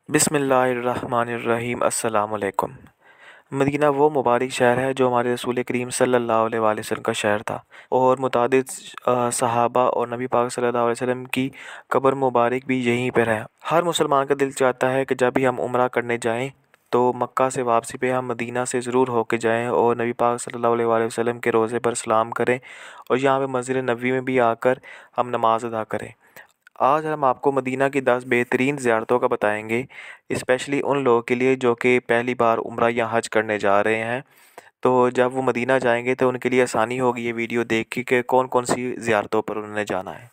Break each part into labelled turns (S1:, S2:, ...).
S1: बिस्मिल्लाहिर्रहमानिर्रहीम अस्सलामुअलैकुम। मदीना वो मुबारक शहर है जो हमारे रसूल करीम सल्लल्लाहु अलैहि वसल्लम का शहर था और मुतादिद सहाबा और नबी पाक सल्लल्लाहु अलैहि वसल्लम की कब्र मुबारक भी यहीं पर है। हर मुसलमान का दिल चाहता है कि जब भी हम उम्रा करने जाएं तो मक्का से वापसी पे हम मदीना से ज़रूर होके जाएं और नबी पाक सल्लल्लाहु अलैहि वसल्लम के रोज़े पर सलाम करें और यहाँ पे मस्जिद नबवी में भी आकर हम नमाज अदा करें। आज हम आपको मदीना की 10 बेहतरीन ज़ियारतों का बताएंगे, स्पेशली उन लोगों के लिए जो कि पहली बार उम्रा या हज करने जा रहे हैं। तो जब वो मदीना जाएंगे तो उनके लिए आसानी होगी ये वीडियो देख के कि कौन कौन सी ज़ियारतों पर उन्होंने जाना है।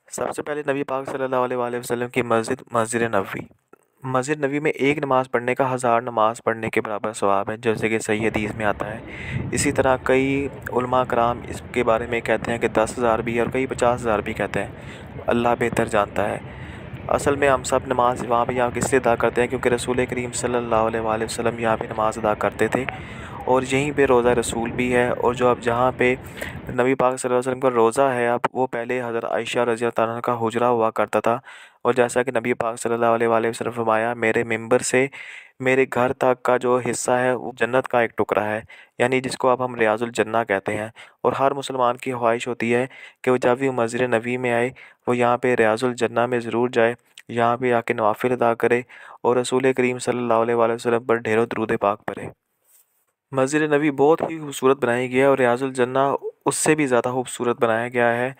S1: सबसे पहले नबी पाक सल्लल्लाहु अलैहि वसल्लम की मस्जिद नबवी। मस्जिद नबी में एक नमाज़ पढ़ने का 1000 नमाज़ पढ़ने के बराबर सवाब है, जैसे कि सही हदीस में आता है। इसी तरह कई उलमा कराम इसके बारे में कहते हैं कि 10,000 भी और कई 50,000 भी कहते हैं। अल्लाह बेहतर जानता है। असल में हम सब नमाज़ वहाँ पे यहाँ किस लिए अदा करते हैं, क्योंकि रसूल करीम सल्लल्लाहु अलैहि वसल्लम यहाँ पे नमाज़ अदा करते थे और यहीं पे रोज़ा रसूल भी है। और जो अब जहाँ पे नबी पाक सल्लल्लाहु अलैहि वसल्लम का रोज़ा है, अब वो पहले हज़रत आयशा रज़ी अल्लाह तआला का हुजरा हुआ करता था। और जैसा कि नबी पाक सल्लल्लाहु अलैहि वसल्लम ने फरमाया, मेरे मिंबर से मेरे घर तक का जो हिस्सा है वो जन्नत का एक टुकड़ा है, यानी जिसको अब हम रियाजुल जन्ना कहते हैं। और हर मुसलमान की ख्वाहिश होती है कि वो जब भी मस्जिद नबी में आए वो यहाँ पे रियाजुल जन्ना में ज़रूर जाए, यहाँ पे आके नवाफिल अदा करे और रसूल करीम सल्लल्लाहु अलैहि वसल्लम पर ढेरों दुरूद पाक पढ़े। मस्जिद नबी बहुत ही खूबसूरत बनाई गई है और रियाजुल जन्ना उससे भी ज़्यादा खूबसूरत बनाया गया है।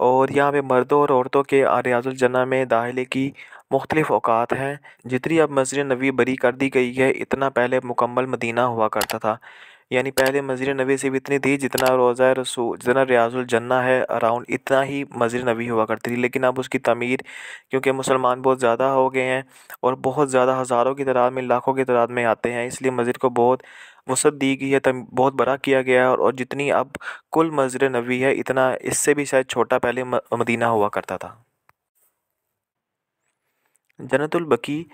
S1: और यहाँ पे मर्दों और औरतों के रियाजुल जन्ना में दाखिले की मुख्तलिफ़ औकात हैं। जितनी अब मस्जिद नबी बड़ी कर दी गई है, इतना पहले मुकम्मल मदीना हुआ करता था। यानी पहले मस्जिद नबी सिर्फ इतनी थी जितना रोज़ा रसूल, जितना रियाजुल जन्ना है अराउंड, इतना ही मस्जिद नबी हुआ करती थी। लेकिन अब उसकी तमीर, क्योंकि मुसलमान बहुत ज़्यादा हो गए हैं और बहुत ज़्यादा हज़ारों की तादाद में, लाखों की तादाद में आते हैं, इसलिए मस्जिद को बहुत वसअत दी गई है, बहुत बड़ा किया गया है। और जितनी अब कुल मस्जिद नबवी है, इतना इससे भी शायद छोटा पहले मदीना हुआ करता था। जन्नतुल बकी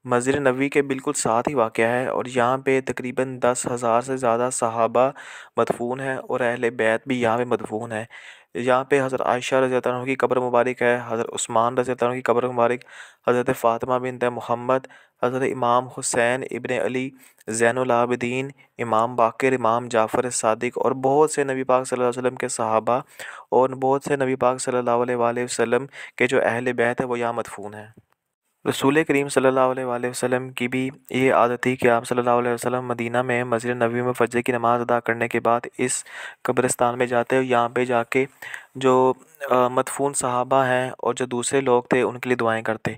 S1: मस्जिद नबवी के बिल्कुल साथ ही वाक़या है और यहाँ पे तकरीबन 10,000 से ज़्यादा सहाबा मदफ़ून हैं और अहले बैत भी यहाँ पे मदफ़ून हैं। यहाँ पे हज़रत आयशा रज़ी अल्लाह अन्हा की कब्र मुबारक है, हज़रत उस्मान रज़ी अल्लाह अन्हु की कब्र मुबारक, हज़रत फ़ातिमा बिन्त मोहम्मद, हज़रत इमाम हुसैन इब्न अली ज़ैनुल आबिदीन, इमाम बाक़िर, इमाम जाफ़र सादिक और बहुत से नबी पाक सल्लल्लाहु अलैहि वसल्लम के सहाबा और बहुत से नबी पाक सल्लल्लाहु अलैहि वसल्लम के जो अहले बैत है वो यहाँ मदफ़ून हैं। रसूल करीम सल्लल्लाहु अलैहि वसल्लम की भी ये आदत थी कि आप सल्लल्लाहु अलैहि वसल्लम मदीना में मस्जिद नबवी में फ़जर की नमाज़ अदा करने के बाद इस कब्रिस्तान में जाते और यहाँ पे जाके जो मदफ़ून सहाबा हैं और जो दूसरे लोग थे उनके लिए दुआएं करते।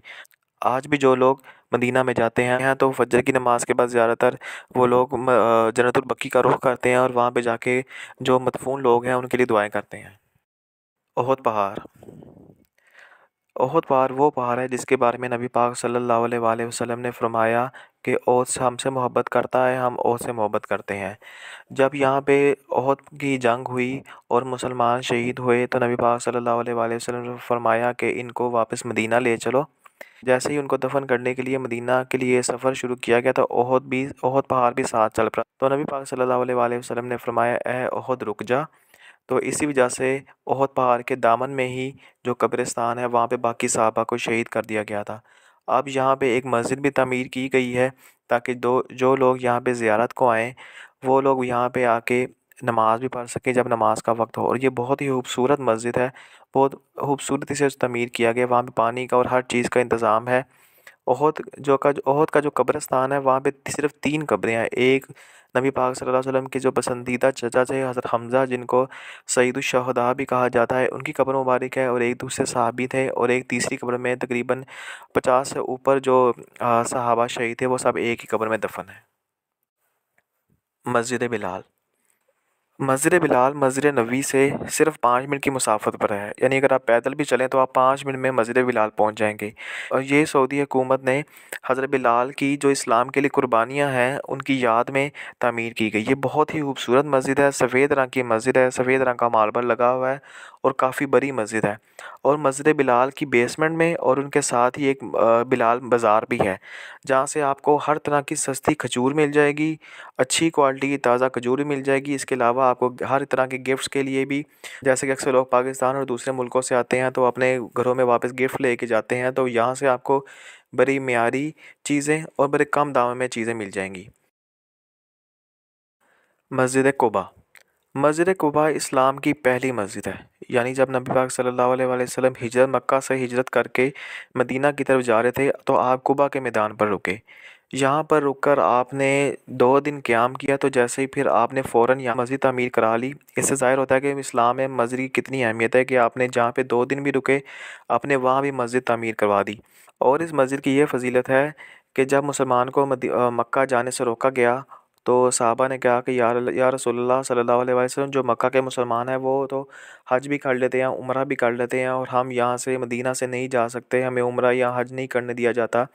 S1: आज भी जो लोग मदीना में जाते हैं तो फ़जर की नमाज़ के बाद ज़्यादातर वो लोग जन्नतुल बकी का रुख करते हैं और वहाँ पे जाके जो मदफ़ून लोग हैं उनके लिए दुआएं करते हैं। ओहद पहाड़। ओहद पहाड़ वो पहाड़ है जिसके बारे में नबी पाक सल्लल्लाहु अलैहि वसल्लम ने फरमाया कि ओहद से हमसे मोहब्बत करता है, हम ओहद से मोहब्बत करते हैं। जब यहाँ पे ओहद की जंग हुई और मुसलमान शहीद हुए तो नबी पाक सल्लल्लाहु अलैहि वसल्लम ने फरमाया कि इनको वापस मदीना ले चलो। जैसे ही उनको दफन करने के लिए मदीना के लिए सफ़र शुरू किया गया तो ओहद पहाड़ भी साथ चल पड़ा। तो नबी पाक सल्लल्लाहु अलैहि वसल्लम ने फरमाया, ए ओहद रुक जा। तो इसी वजह से ओहद पहाड़ के दामन में ही जो कब्रिस्तान है वहाँ पे बाकी सहाबा को शहीद कर दिया गया था। अब यहाँ पे एक मस्जिद भी तामीर की गई है ताकि जो लोग यहाँ पे ज़ियारत को आएँ वो लोग यहाँ पे आके नमाज़ भी पढ़ सकें जब नमाज का वक्त हो। और ये बहुत ही खूबसूरत मस्जिद है, बहुत खूबसूरती से तामीर किया गया। वहाँ पे पानी का और हर चीज़ का इंतज़ाम है। ओहद का जो कब्रिस्तान है वहाँ पे सिर्फ 3 कब्रें हैं। एक नबी पाक सल्लल्लाहु अलैहि वसल्लम के जो पसंदीदा चचा थे हज़रत हमज़ा, जिनको सैयदुश-शुहदा भी कहा जाता है, उनकी कब्र मुबारक है। और एक दूसरे सहाबी थे और एक तीसरी कब्र में तकरीबन 50 से ऊपर जो सहाबा शहीद थे वो सब एक ही कब्र में दफन हैं। मस्जिद बिलाल। मस्जिद बिलाल मस्जिद नबवी से सिर्फ 5 मिनट की मुसाफत पर है, यानी अगर आप पैदल भी चलें तो आप 5 मिनट में मस्जिद बिलाल पहुंच जाएंगे। और ये सऊदी हुकूमत ने हज़रत बिलाल की जो इस्लाम के लिए कुर्बानियाँ हैं उनकी याद में तामीर की गई। ये बहुत ही खूबसूरत मस्जिद है, सफ़ेद रंग की मस्जिद है, सफ़ेद रंग का मार्बल लगा हुआ है और काफ़ी बड़ी मस्जिद है। और मस्जिद बिलाल की बेसमेंट में और उनके साथ ही एक बिलाल बाज़ार भी है, जहाँ से आपको हर तरह की सस्ती खजूर मिल जाएगी, अच्छी क्वालिटी की ताज़ा खजूर भी मिल जाएगी। इसके अलावा आपको हर तरह के गिफ्ट्स के लिए भी, जैसे कि अक्सर लोग पाकिस्तान और दूसरे मुल्कों से आते हैं तो अपने घरों में वापस गिफ्ट लेके जाते हैं, तो यहाँ से आपको बड़ी मियारी चीज़ें और बड़े कम दामों में चीज़ें मिल जाएंगी। मस्जिद कुबा। मस्जिद कुबा इस्लाम की पहली मस्जिद है। यानी जब नबी पाक सल्लल्लाहु अलैहि वसल्लम हिजरत मक्का से हिजरत करके मदीना की तरफ जा रहे थे तो आप कुबा के मैदान पर रुके। यहाँ पर रुककर आपने 2 दिन क़याम किया, तो जैसे ही फिर आपने फ़ौरन यहाँ मस्जिद तामीर करा ली। इससे ज़ाहिर होता है कि इस्लाम में मस्जिद की कितनी अहमियत है कि आपने जहाँ पे 2 दिन भी रुके, आपने वहाँ भी मस्जिद तामीर करवा दी। और इस मस्जिद की ये फ़जीलत है कि जब मुसलमान को मक्का जाने से रोका गया, तो सहाबा ने कहा कि या रसूलल्लाह सल्लल्लाहु अलैहि वसल्लम, जो मक्का के मुसलमान हैं वो तो हज भी कर लेते हैं, उम्रा भी कर लेते हैं, और हम यहाँ से मदीना से नहीं जा सकते, हमें उम्रा या हज नहीं करने दिया जाता।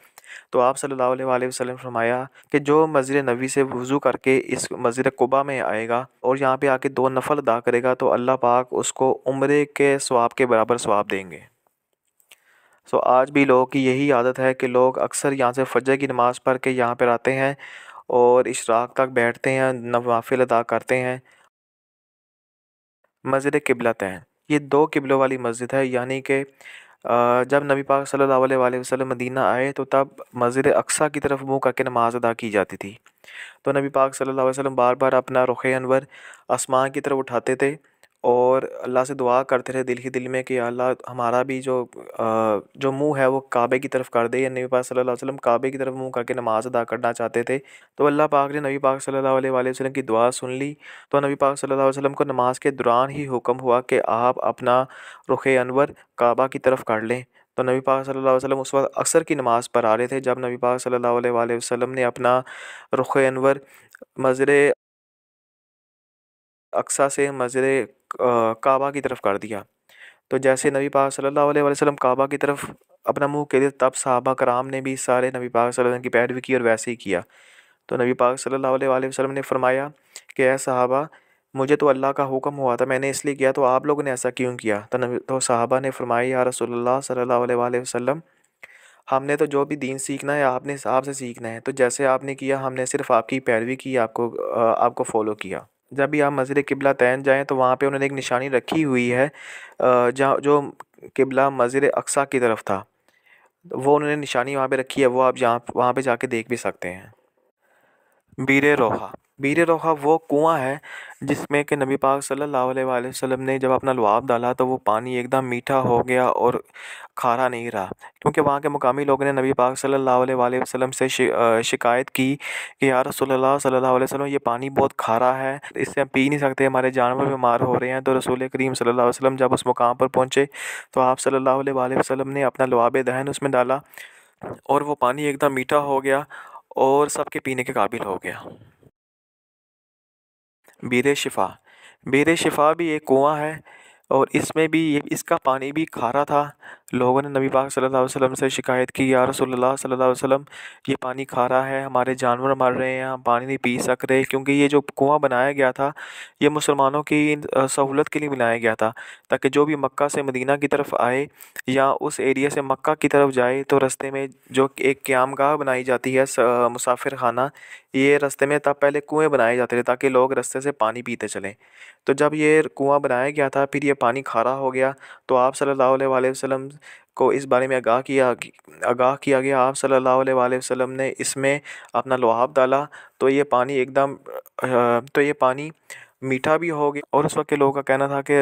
S1: तो आप सल्लल्लाहु अलैहि वसल्लम ने फरमाया कि जो मस्जिद नबी से वज़ू करके इस मस्जिद कुबा में आएगा और यहाँ पे आके 2 नफल अदा करेगा, तो अल्लाह पाक उसको उम्रे के सवाब के बराबर सवाब देंगे। सो आज भी लोगों की यही आदत है कि लोग अक्सर यहाँ से फ़जर की नमाज़ पढ़ के यहाँ पर आते हैं और इशराक तक बैठते हैं, नवाफिल अदा करते हैं। मस्जिद क़िबलतैन, ये 2 क़िबलों वाली मस्जिद है। यानी कि जब नबी पाक सल्लल्लाहु अलैहि वसल्लम मदीना आए तो तब मस्जिद अक़सा की तरफ मुँह करके नमाज़ अदा की जाती थी। तो नबी पाक सल्लल्लाहु अलैहि वसल्लम बार-बार अपना रुख़ अनवर आसमान की तरफ उठाते थे और अल्लाह से दुआ करते थे दिल ही दिल में कि या अल्लाह, हमारा भी जो मुँह है वो काबे की तरफ कर दे। या नबी पाक सल्लल्लाहु अलैहि वसल्लम काबे की तरफ मुँह करके नमाज़ अदा करना चाहते थे। तो अल्लाह पाक ने नबी पाक सल्लल्लाहु अलैहि वसल्लम की दुआ सुन ली। तो नबी पाक सल्लल्लाहु अलैहि वसल्लम को नमाज के दौरान ही हुक्म हुआ कि आप अपना रुख़ अनवर काबा की तरफ कर लें। तो नबी पाक सल्लल्लाहु अलैहि वसल्लम उस वक़्त असर की नमाज़ पर आ रहे थे, जब नबी पाक सल्लल्लाहु अलैहि वसल्लम ने अपना रुख़ अनवर मस्जिद अक़सा से मस्जिद काबा की तरफ कर दिया। तो जैसे नबी पाक सल्लल्लाहु अलैहि वसल्लम काबा की तरफ अपना मुँह किए, तब सहाबा कराम ने भी सारे नबी पाक सल्लल्लाहु अलैहि वसल्लम की पैरवी की और वैसे ही किया। तो नबी पाक सल्लल्लाहु अलैहि वसल्लम ने फ़रमाया कि ऐ सहाबा, मुझे तो अल्लाह का हुक्म हुआ था, मैंने इसलिए किया, तो आप लोगों ने ऐसा क्यों किया? तो सहाबा ने फ़रमाया, या रसूलल्लाह सल्लल्लाहु अलैहि वसल्लम, हमने तो जो भी दीन सीखना है आपने आपसे सीखना है, तो जैसे आपने किया हमने सिर्फ़ आपकी पैरवी की, आपको फ़ॉलो किया। जब भी आप मस्जिद क़िबलतैन जाएँ तो वहाँ पे उन्होंने एक निशानी रखी हुई है, जहाँ जो क़िबला मस्जिद अक़सा की तरफ था, वो उन्होंने निशानी वहाँ पे रखी है, वो आप जहाँ वहाँ पे जाके देख भी सकते हैं। बीर रोहा। बीर रोहा वो कुआँ है जिसमें कि नबी पाक सल्लल्लाहु अलैहि वसल्लम ने जब अपना लुआब डाला तो वो पानी एकदम मीठा हो गया और खारा नहीं रहा, क्योंकि वहाँ के मुकामी लोगों ने नबी पाक सल्लल्लाहु अलैहि वसल्लम से शिकायत की कि या रसूलल्लाह सल्लल्लाहु अलैहि वसल्लम, ये पानी बहुत खारा है, इससे हम पी नहीं सकते, हमारे जानवर बीमार हो रहे हैं। तो रसूल करीम सल्लल्लाहु अलैहि वसल्लम जब उस मुकाम पर पहुँचे तो आप सल्लल्लाहु अलैहि वसल्लम ने अपना लुआब दहन उसमें डाला और वो पानी एकदम मीठा हो गया और सबके पीने के काबिल हो गया। बीर शिफ़ा। बीर शिफ़ा भी एक कुआँ है और इसमें भी इसका पानी भी खारा था। लोगों ने नबी पाक सल्लल्लाहु अलैहि वसल्लम से शिकायत की, या रसूलल्लाह सल्लल्लाहु अलैहि वसल्लम, ये पानी खारा है, हमारे जानवर मर रहे हैं, हम पानी नहीं पी सक रहे। क्योंकि ये जो कुआँ बनाया गया था ये मुसलमानों की सहूलत के लिए बनाया गया था, ताकि जो भी मक्का से मदीना की तरफ आए या उस एरिया से मक्का की तरफ जाए तो रास्ते में जो एक क़यामगाह बनाई जाती है, मुसाफिर खाना, ये रास्ते में तब पहले कुएँ बनाए जाते थे ताकि लोग रास्ते से पानी पीते चलें। तो जब ये कुआँ बनाया गया था फिर ये पानी खारा हो गया, तो आप सल्लल्लाहु अलैहि वसल्लम को इस बारे में आगाह किया गया। आप सल्लल्लाहु अलैहि वसल्लम ने इसमें अपना लुआब डाला तो ये पानी मीठा भी हो गया। और उस वक्त के लोगों का कहना था कि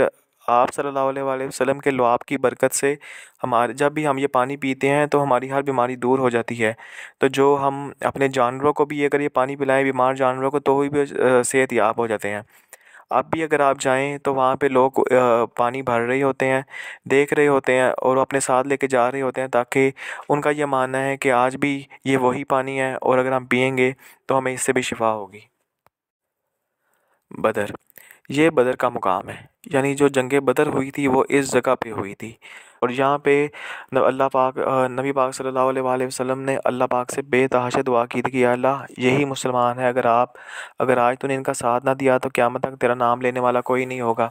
S1: आप सल्लल्लाहु अलैहि वसल्लम के लुआब की बरकत से हमारे जब भी हम ये पानी पीते हैं तो हमारी हर बीमारी दूर हो जाती है। तो जो हम अपने जानवरों को भी अगर ये पानी पिलाएं, बीमार जानवरों को, तो भी सेहत याब हो जाते हैं। अब भी अगर आप जाएँ तो वहाँ पे लोग पानी भर रहे होते हैं, देख रहे होते हैं और अपने साथ लेके जा रहे होते हैं, ताकि उनका ये मानना है कि आज भी ये वही पानी है और अगर हम पिएँगे तो हमें इससे भी शिफ़ा होगी। बदर। ये बदर का मुकाम है, यानी जो जंग बदर हुई थी वो इस जगह पे हुई थी। और यहाँ पे नबी पाक सल्लल्लाहु अलैहि वसल्लम ने अल्लाह पाक से बेतहाशा दुआ की थी कि या अल्लाह, यही मुसलमान है, अगर आज तूने इनका साथ ना दिया तो क़यामत तक तेरा नाम लेने वाला कोई नहीं होगा।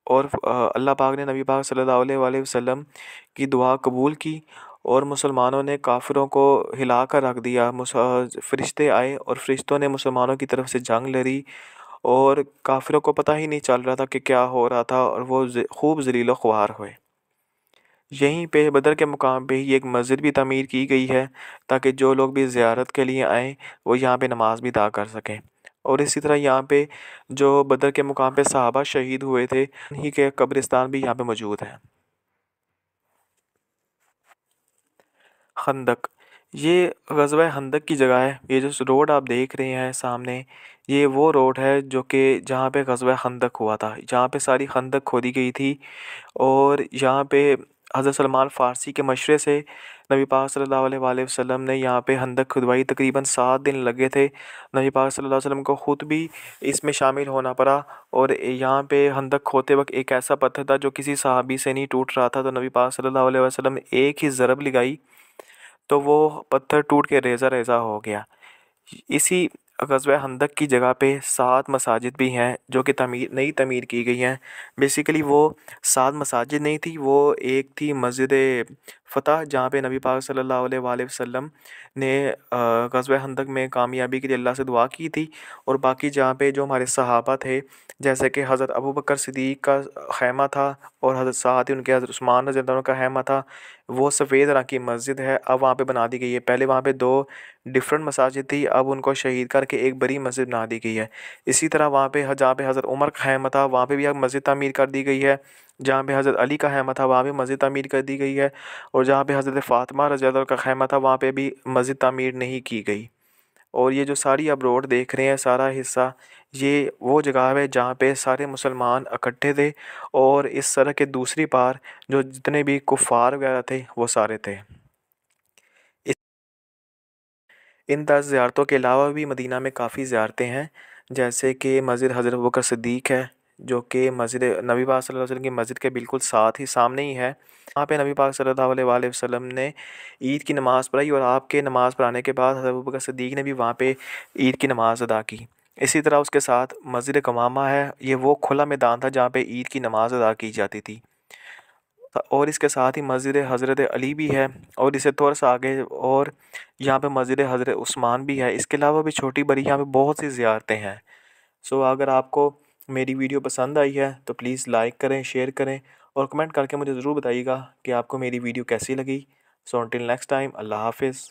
S1: और अल्लाह पाक ने नबी पाक सल्लल्लाहु अलैहि वसल्लम की दुआ कबूल की और मुसलमानों ने काफ़िरों को हिला कर रख दिया। फ़रिश्ते आए और फ़रिश्तों ने मुसलमानों की तरफ से जंग लड़ी और काफ़िरों को पता ही नहीं चल रहा था कि क्या हो रहा था और वो खूब ज़लील व ख्वार हुए। यहीं पे बदर के मुकाम पे ही एक मस्जिद भी तमीर की गई है ताकि जो लोग भी ज़ियारत के लिए आएँ वो यहाँ पे नमाज़ भी अदा कर सकें। और इसी तरह यहाँ पे जो बदर के मुकाम पे सहाबा शहीद हुए थे उन्हीं के कब्रिस्तान भी यहाँ पे मौजूद हैं। खंदक, ये ग़ज़वा खंदक की जगह है। ये जो रोड आप देख रहे हैं सामने, ये वो रोड है जो कि जहाँ पे ग़ज़वा खंदक हुआ था, जहाँ पे सारी खंदक खोदी गई थी। और यहाँ पे हज़रत सलमान फ़ारसी के मशवरे से नबी पाक सल्लल्लाहु अलैहि वसल्लम ने यहाँ पे खंदक खुदवाई। तकरीबन 7 दिन लगे थे। नबी पाक सल्लल्लाहु अलैहि वसल्लम को ख़ुद भी इसमें शामिल होना पड़ा। और यहाँ पे खंदक खोदते वक्त एक ऐसा पत्थर था जो किसी सहाबी से नहीं टूट रहा था, तो नबी पाक सल्लल्लाहु अलैहि वसल्लम ने एक ही ज़रब लगाई तो वो पत्थर टूट के रेज़ा रेज़ा हो गया। इसी ग़ज़वा खंदक की जगह पे 7 मसाजिद भी हैं जो कि नई तमीर की गई हैं। बेसिकली वो 7 मसाजिद नहीं थी, वो एक थी मस्जिद फ़तह जहाँ पे नबी पाक सल्लल्लाहु अलैहि वसल्लम ने ग़ज़वा खंदक में कामयाबी के लिए अल्लाह से दुआ की थी। और बाकी जहाँ पे जो हमारे सहाबा थे जैसे कि हज़रत अबू बकर सिद्दीक़ का ख़ैमा था और हज़रत साथ ही उनके हज़रत उस्मान रज़ियल्लाहु अन्हु का ख़ैमा था, वो सफ़ेद रंग की मस्जिद है, अब वहाँ पे बना दी गई है। पहले वहाँ पे 2 डिफरेंट मसाजिद थी, अब उनको शहीद करके एक बड़ी मस्जिद बना दी गई है। इसी तरह वहाँ पे जहाँ पे हज़रत उमर का ख़ैमा था वहाँ पे भी अब मस्जिद तामीर कर दी गई है। जहाँ पे हज़रत अली का ख़ैमा था वहाँ भी मस्जिद तामीर कर दी गई है। और जहाँ पे हज़रत फ़ातिमा रज़ियल्लाहु का ख़ैमा था वहाँ पे भी मस्जिद तामीर नहीं की गई। और ये जो सारी आप रोड देख रहे हैं सारा हिस्सा, ये वो जगह है जहाँ पे सारे मुसलमान इकट्ठे थे और इस सड़क के दूसरी पार जो जितने भी कुफ़ार वगैरह थे वो सारे थे। इन 10 ज़ियारतों के अलावा भी मदीना में काफ़ी ज़ियारतें हैं, जैसे कि मस्जिद हज़रत अबू बकर सिद्दीक़ है, जो कि मस्जिद नबी पाक सल्लल्लाहु अलैहि वसल्लम की मस्जिद के बिल्कुल साथ ही सामने ही है। वहाँ पे नबी पाक सल्लल्लाहु अलैहि वसल्लम ने ईद की नमाज़ पढ़ाई और आपके नमाज़ पढ़ाने के बाद हज़रत अबू बकर सिद्दीक़ ने भी वहाँ पे ईद की नमाज़ अदा की। इसी तरह उसके साथ मस्जिद कमामा है, ये वो खुला मैदान था जहाँ पे ईद की नमाज़ अदा की जाती थी। और इसके साथ ही मस्जिद हज़रत अली भी है और इससे थोड़ा सा आगे और यहाँ पे मस्जिद हज़रत उस्मान भी है। इसके अलावा भी छोटी बड़ी यहाँ पे बहुत सी ज़ियारतें हैं। सो अगर आपको मेरी वीडियो पसंद आई है तो प्लीज़ लाइक करें, शेयर करें और कमेंट करके मुझे ज़रूर बताइएगा कि आपको मेरी वीडियो कैसी लगी। सो अंटिल नेक्स्ट टाइम, अल्लाह हाफ़िज़।